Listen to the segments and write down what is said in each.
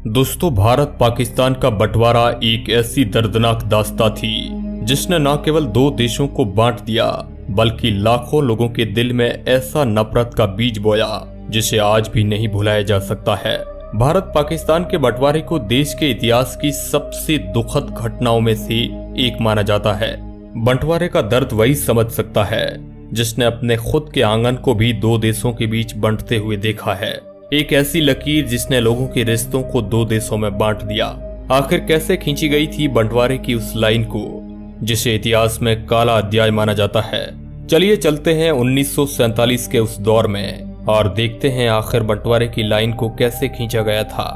दोस्तों, भारत पाकिस्तान का बंटवारा एक ऐसी दर्दनाक दास्तां थी जिसने न केवल दो देशों को बांट दिया बल्कि लाखों लोगों के दिल में ऐसा नफरत का बीज बोया जिसे आज भी नहीं भुलाया जा सकता है। भारत पाकिस्तान के बंटवारे को देश के इतिहास की सबसे दुखद घटनाओं में से एक माना जाता है। बंटवारे का दर्द वही समझ सकता है जिसने अपने खुद के आंगन को भी दो देशों के बीच बंटते हुए देखा है। एक ऐसी लकीर जिसने लोगों के रिश्तों को दो देशों में बांट दिया। आखिर कैसे खींची गई थी बंटवारे की उस लाइन को जिसे इतिहास में काला अध्याय माना जाता है। चलिए चलते हैं 1947 के उस दौर में और देखते हैं आखिर बंटवारे की लाइन को कैसे खींचा गया था।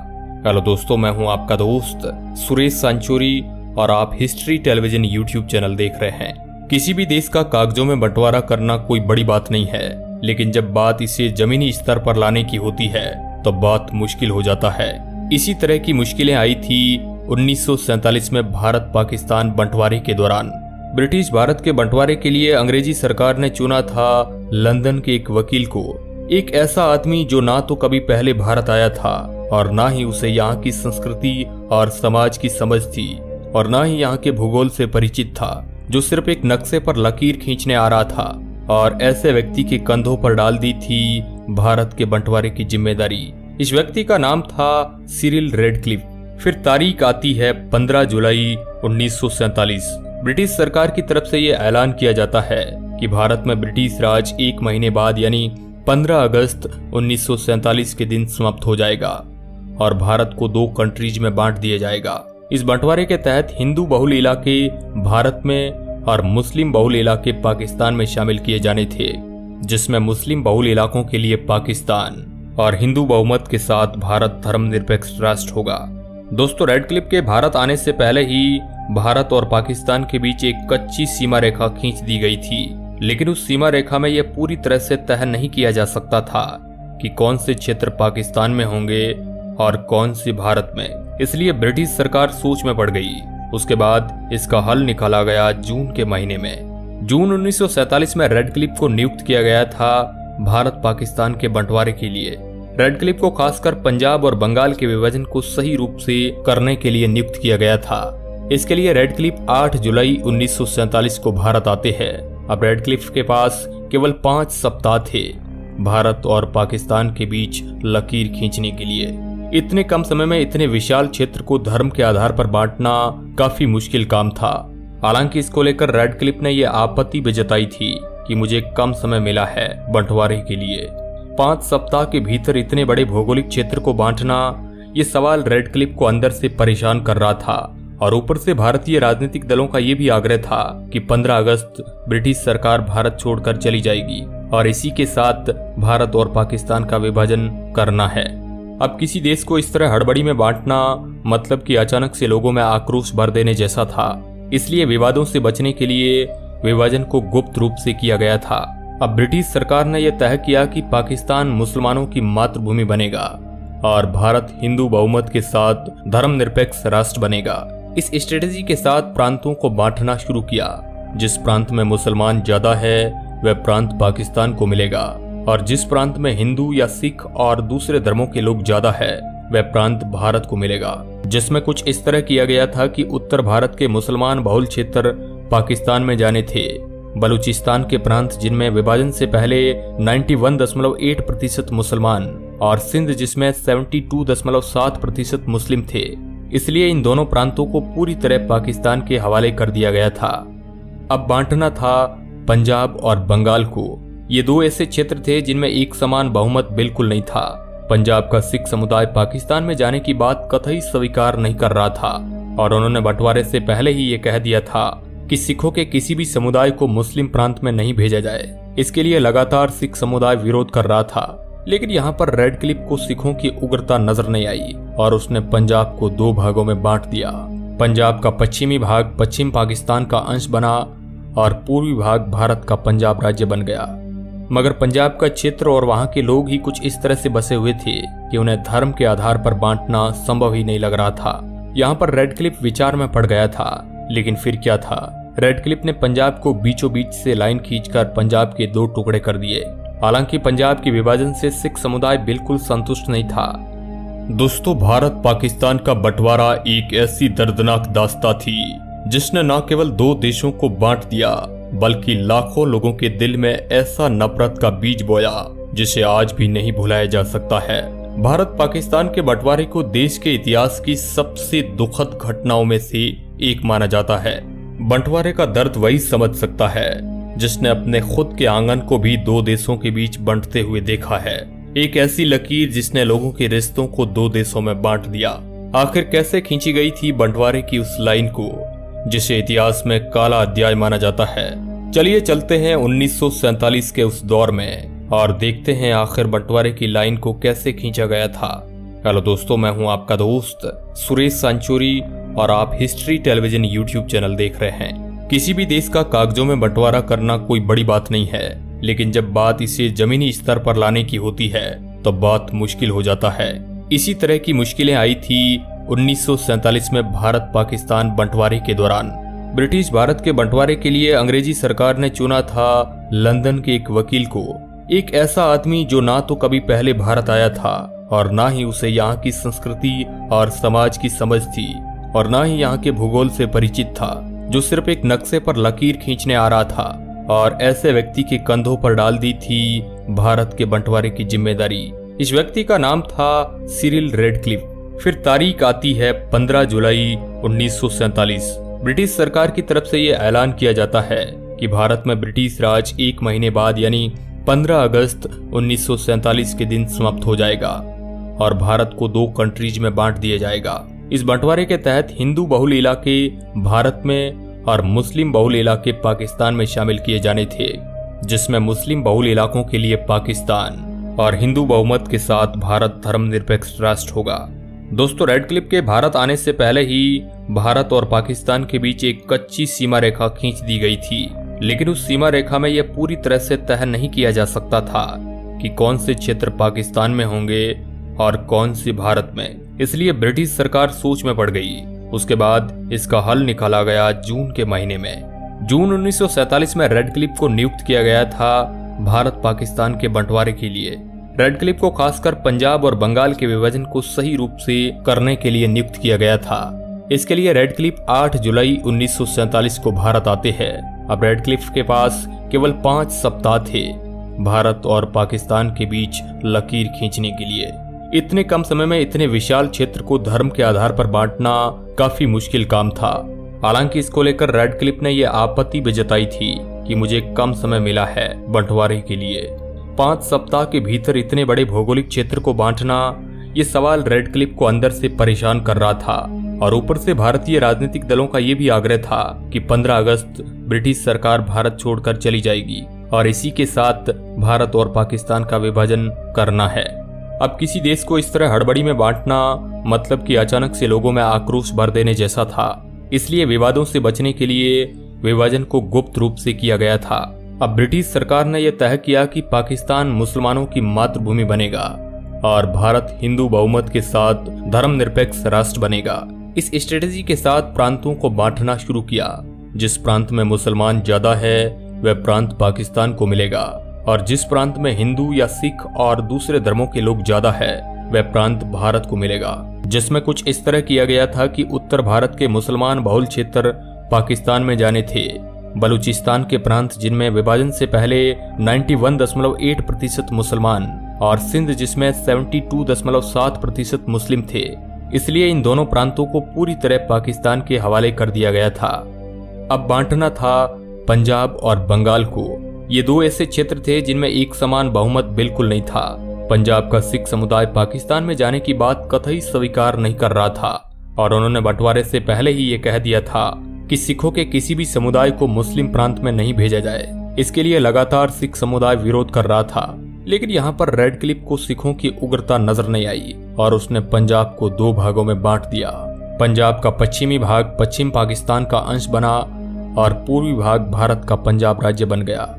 हेलो दोस्तों, मैं हूं आपका दोस्त सुरेश सांचोरी और आप हिस्ट्री टेलीविजन यूट्यूब चैनल देख रहे हैं। किसी भी देश का कागजों में बंटवारा करना कोई बड़ी बात नहीं है, लेकिन जब बात इसे जमीनी स्तर पर लाने की होती है तो बात मुश्किल हो जाता है। इसी तरह की मुश्किलें आई थी 1947 में भारत पाकिस्तान बंटवारे के दौरान। ब्रिटिश भारत के बंटवारे के लिए अंग्रेजी सरकार ने चुना था लंदन के एक वकील को, एक ऐसा आदमी जो ना तो कभी पहले भारत आया था और ना ही उसे यहाँ की संस्कृति और समाज की समझ थी और ना ही यहाँ के भूगोल से परिचित था, जो सिर्फ एक नक्शे पर लकीर खींचने आ रहा था और ऐसे व्यक्ति के कंधों पर डाल दी थी भारत के बंटवारे की जिम्मेदारी। इस व्यक्ति का नाम था सिरिल रेडक्लिफ। फिर तारीख आती है 15 जुलाई 1947। ब्रिटिश सरकार की तरफ से यह ऐलान किया जाता है कि भारत में ब्रिटिश राज एक महीने बाद यानी 15 अगस्त 1947 के दिन समाप्त हो जाएगा और भारत को दो कंट्रीज में बांट दिया जाएगा। इस बंटवारे के तहत हिंदू बहुल इलाके भारत में और मुस्लिम बहुल इलाके पाकिस्तान में शामिल किए जाने थे, जिसमें मुस्लिम बहुल इलाकों के लिए पाकिस्तान और हिंदू बहुमत के साथ भारत धर्मनिरपेक्ष राष्ट्र होगा। दोस्तों, रेडक्लिफ के भारत आने से पहले ही भारत और पाकिस्तान के बीच एक कच्ची सीमा रेखा खींच दी गई थी, लेकिन उस सीमा रेखा में यह पूरी तरह से तय नहीं किया जा सकता था कि कौन से क्षेत्र पाकिस्तान में होंगे और कौन से भारत में। इसलिए ब्रिटिश सरकार सोच में पड़ गई। उसके बाद इसका हल निकाला गया जून के महीने में। जून 1947 में रेडक्लिफ को नियुक्त किया गया था भारत पाकिस्तान के बंटवारे के लिए। रेडक्लिफ को खासकर पंजाब और बंगाल के विभाजन को सही रूप से करने के लिए नियुक्त किया गया था। इसके लिए रेडक्लिफ 8 जुलाई 1947 को भारत आते हैं। अब रेडक्लिफ के पास केवल 5 सप्ताह थे भारत और पाकिस्तान के बीच लकीर खींचने के लिए। इतने कम समय में इतने विशाल क्षेत्र को धर्म के आधार पर बांटना काफी मुश्किल काम था। हालांकि इसको लेकर रेडक्लिफ ने यह आपत्ति भी जताई थी कि मुझे कम समय मिला है बंटवारे के लिए। 5 सप्ताह के भीतर इतने बड़े भौगोलिक क्षेत्र को बांटना, ये सवाल रेडक्लिफ को अंदर से परेशान कर रहा था और ऊपर से भारतीय राजनीतिक दलों का यह भी आग्रह था कि 15 अगस्त ब्रिटिश सरकार भारत छोड़कर चली जाएगी और इसी के साथ भारत और पाकिस्तान का विभाजन करना है। अब किसी देश को इस तरह हड़बड़ी में बांटना मतलब कि अचानक से लोगों में आक्रोश भर देने जैसा था। इसलिए विवादों से बचने के लिए विभाजन को गुप्त रूप से किया गया था। अब ब्रिटिश सरकार ने यह तय किया कि पाकिस्तान मुसलमानों की मातृभूमि बनेगा और भारत हिंदू बहुमत के साथ धर्मनिरपेक्ष राष्ट्र बनेगा। इस स्ट्रेटेजी के साथ प्रांतों को बांटना शुरू किया। जिस प्रांत में मुसलमान ज्यादा है वह प्रांत पाकिस्तान को मिलेगा और जिस प्रांत में हिंदू या सिख और दूसरे धर्मों के लोग ज्यादा है वह प्रांत भारत को मिलेगा। जिसमें कुछ इस तरह किया गया था कि उत्तर भारत के मुसलमान बहुल क्षेत्र पाकिस्तान में जाने थे। बलूचिस्तान के प्रांत जिनमें विभाजन से पहले 91.8% मुसलमान और सिंध जिसमें 72.7% मुस्लिम थे, इसलिए इन दोनों प्रांतों को पूरी तरह पाकिस्तान के हवाले कर दिया गया था। अब बांटना था पंजाब और बंगाल को। ये दो ऐसे क्षेत्र थे जिनमें एक समान बहुमत बिल्कुल नहीं था। पंजाब का सिख समुदाय पाकिस्तान में जाने की बात कतई स्वीकार नहीं कर रहा था और उन्होंने बंटवारे से पहले ही ये कह दिया था कि सिखों के किसी भी समुदाय को मुस्लिम प्रांत में नहीं भेजा जाए। इसके लिए लगातार सिख समुदाय विरोध कर रहा था, लेकिन यहाँ पर रेडक्लिफ को सिखों की उग्रता नजर नहीं आई और उसने पंजाब को दो भागों में बांट दिया। पंजाब का पश्चिमी भाग पश्चिम पाकिस्तान का अंश बना और पूर्वी भाग भारत का पंजाब राज्य बन गया। मगर पंजाब का क्षेत्र और वहां के लोग ही कुछ इस तरह से बसे हुए थे कि उन्हें धर्म के आधार पर बांटना संभव ही नहीं लग रहा था। यहाँ पर रेडक्लिफ विचार में पड़ गया था, लेकिन फिर क्या था? रेडक्लिफ ने पंजाब को बीचों बीच से लाइन खींचकर पंजाब के दो टुकड़े कर दिए। हालांकि पंजाब के विभाजन से सिख समुदाय बिल्कुल संतुष्ट नहीं था। दोस्तों, भारत पाकिस्तान का बंटवारा एक ऐसी दर्दनाक दास्तां थी जिसने न केवल दो देशों को बांट दिया बल्कि लाखों लोगों के दिल में ऐसा नफरत का बीज बोया जिसे आज भी नहीं भुलाया जा सकता है। भारत पाकिस्तान के बंटवारे को देश के इतिहास की सबसे दुखद घटनाओं में से एक माना जाता है। बंटवारे का दर्द वही समझ सकता है जिसने अपने खुद के आंगन को भी दो देशों के बीच बंटते हुए देखा है। एक ऐसी लकीर जिसने लोगों के रिश्तों को दो देशों में बांट दिया। आखिर कैसे खींची गई थी बंटवारे की उस लाइन को जिसे इतिहास में काला अध्याय माना जाता है। चलिए चलते हैं 1947 के उस दौर में और देखते हैं आखिर बंटवारे की लाइन को कैसे खींचा गया था। हेलो दोस्तों, मैं हूं आपका दोस्त सुरेश सांचोरी और आप हिस्ट्री टेलीविजन यूट्यूब चैनल देख रहे हैं। किसी भी देश का कागजों में बंटवारा करना कोई बड़ी बात नहीं है, लेकिन जब बात इसे जमीनी स्तर पर लाने की होती है तो बात मुश्किल हो जाता है। इसी तरह की मुश्किलें आई थी 1947 में भारत पाकिस्तान बंटवारे के दौरान। ब्रिटिश भारत के बंटवारे के लिए अंग्रेजी सरकार ने चुना था लंदन के एक वकील को, एक ऐसा आदमी जो ना तो कभी पहले भारत आया था और ना ही उसे यहाँ की संस्कृति और समाज की समझ थी और ना ही यहाँ के भूगोल से परिचित था, जो सिर्फ एक नक्शे पर लकीर खींचने आ रहा था और ऐसे व्यक्ति के कंधों पर डाल दी थी भारत के बंटवारे की जिम्मेदारी। इस व्यक्ति का नाम था सिरिल रेडक्लिफ। फिर तारीख आती है 15 जुलाई 1947। ब्रिटिश सरकार की तरफ से यह ऐलान किया जाता है कि भारत में ब्रिटिश राज एक महीने बाद यानी 15 अगस्त 1947 के दिन समाप्त हो जाएगा और भारत को दो कंट्रीज में बांट दिया जाएगा। इस बंटवारे के तहत हिंदू बहुल इलाके भारत में और मुस्लिम बहुल इलाके पाकिस्तान में शामिल किए जाने थे, जिसमें मुस्लिम बहुल इलाकों के लिए पाकिस्तान और हिंदू बहुमत के साथ भारत धर्मनिरपेक्ष राष्ट्र होगा। दोस्तों, रेडक्लिफ के भारत आने से पहले ही भारत और पाकिस्तान के बीच एक कच्ची सीमा रेखा खींच दी गई थी, लेकिन उस सीमा रेखा में यह पूरी तरह से तय नहीं किया जा सकता था कि कौन से क्षेत्र पाकिस्तान में होंगे और कौन से भारत में। इसलिए ब्रिटिश सरकार सोच में पड़ गई। उसके बाद इसका हल निकाला गया जून के महीने में। जून 1947 में रेडक्लिफ को नियुक्त किया गया था भारत पाकिस्तान के बंटवारे के लिए। रेडक्लिफ को खासकर पंजाब और बंगाल के विभाजन को सही रूप से करने के लिए नियुक्त किया गया था। इसके लिए रेडक्लिफ 8 जुलाई 1947 को भारत आते हैं। अब रेडक्लिफ के पास केवल 5 सप्ताह थे भारत और पाकिस्तान के बीच लकीर खींचने के लिए। इतने कम समय में इतने विशाल क्षेत्र को धर्म के आधार पर बांटना काफी मुश्किल काम था। हालांकि इसको लेकर रेडक्लिफ ने यह आपत्ति भी जताई थी कि मुझे कम समय मिला है बंटवारे के लिए। 5 सप्ताह के भीतर इतने बड़े भौगोलिक क्षेत्र को बांटना, ये सवाल रेडक्लिफ को अंदर से परेशान कर रहा था और ऊपर से भारतीय राजनीतिक दलों का ये भी आग्रह था कि 15 अगस्त ब्रिटिश सरकार भारत छोड़कर चली जाएगी और इसी के साथ भारत और पाकिस्तान का विभाजन करना है। अब किसी देश को इस तरह हड़बड़ी में बांटना मतलब कि अचानक से लोगों में आक्रोश भर देने जैसा था। इसलिए विवादों से बचने के लिए विभाजन को गुप्त रूप से किया गया था। अब ब्रिटिश सरकार ने यह तय किया कि पाकिस्तान मुसलमानों की मातृभूमि बनेगा और भारत हिंदू बहुमत के साथ धर्मनिरपेक्ष राष्ट्र बनेगा। इस स्ट्रेटेजी के साथ प्रांतों को बांटना शुरू किया। जिस प्रांत में मुसलमान ज्यादा है वह प्रांत पाकिस्तान को मिलेगा और जिस प्रांत में हिंदू या सिख और दूसरे धर्मों के लोग ज्यादा है वह प्रांत भारत को मिलेगा। जिसमें कुछ इस तरह किया गया था कि उत्तर भारत के मुसलमान बहुल क्षेत्र पाकिस्तान में जाने थे। बलूचिस्तान के प्रांत जिनमें विभाजन से पहले 91.8% मुसलमान और सिंध जिसमें 72.7% मुस्लिम थे, इसलिए इन दोनों प्रांतों को पूरी तरह पाकिस्तान के हवाले कर दिया गया था। अब बांटना था पंजाब और बंगाल को। ये दो ऐसे क्षेत्र थे जिनमें एक समान बहुमत बिल्कुल नहीं था। पंजाब का सिख समुदाय पाकिस्तान में जाने की बात कतई स्वीकार नहीं कर रहा था और उन्होंने बंटवारे से पहले ही ये कह दिया था कि सिखों के किसी भी समुदाय को मुस्लिम प्रांत में नहीं भेजा जाए। इसके लिए लगातार सिख समुदाय विरोध कर रहा था, लेकिन यहाँ पर रेडक्लिफ को सिखों की उग्रता नजर नहीं आई और उसने पंजाब को दो भागों में बांट दिया। पंजाब का पश्चिमी भाग पश्चिम पाकिस्तान का अंश बना और पूर्वी भाग भारत का पंजाब राज्य बन गया।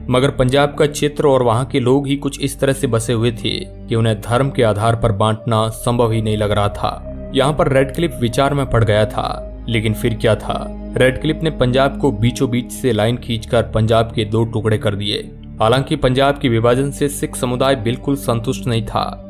मगर पंजाब का क्षेत्र और वहां के लोग ही कुछ इस तरह से बसे हुए थे कि उन्हें धर्म के आधार पर बांटना संभव ही नहीं लग रहा था। यहाँ पर रेडक्लिफ विचार में पड़ गया था, लेकिन फिर क्या था, रेडक्लिफ ने पंजाब को बीचों बीच से लाइन खींचकर पंजाब के दो टुकड़े कर दिए। हालांकि पंजाब के विभाजन से सिख समुदाय बिल्कुल संतुष्ट नहीं था।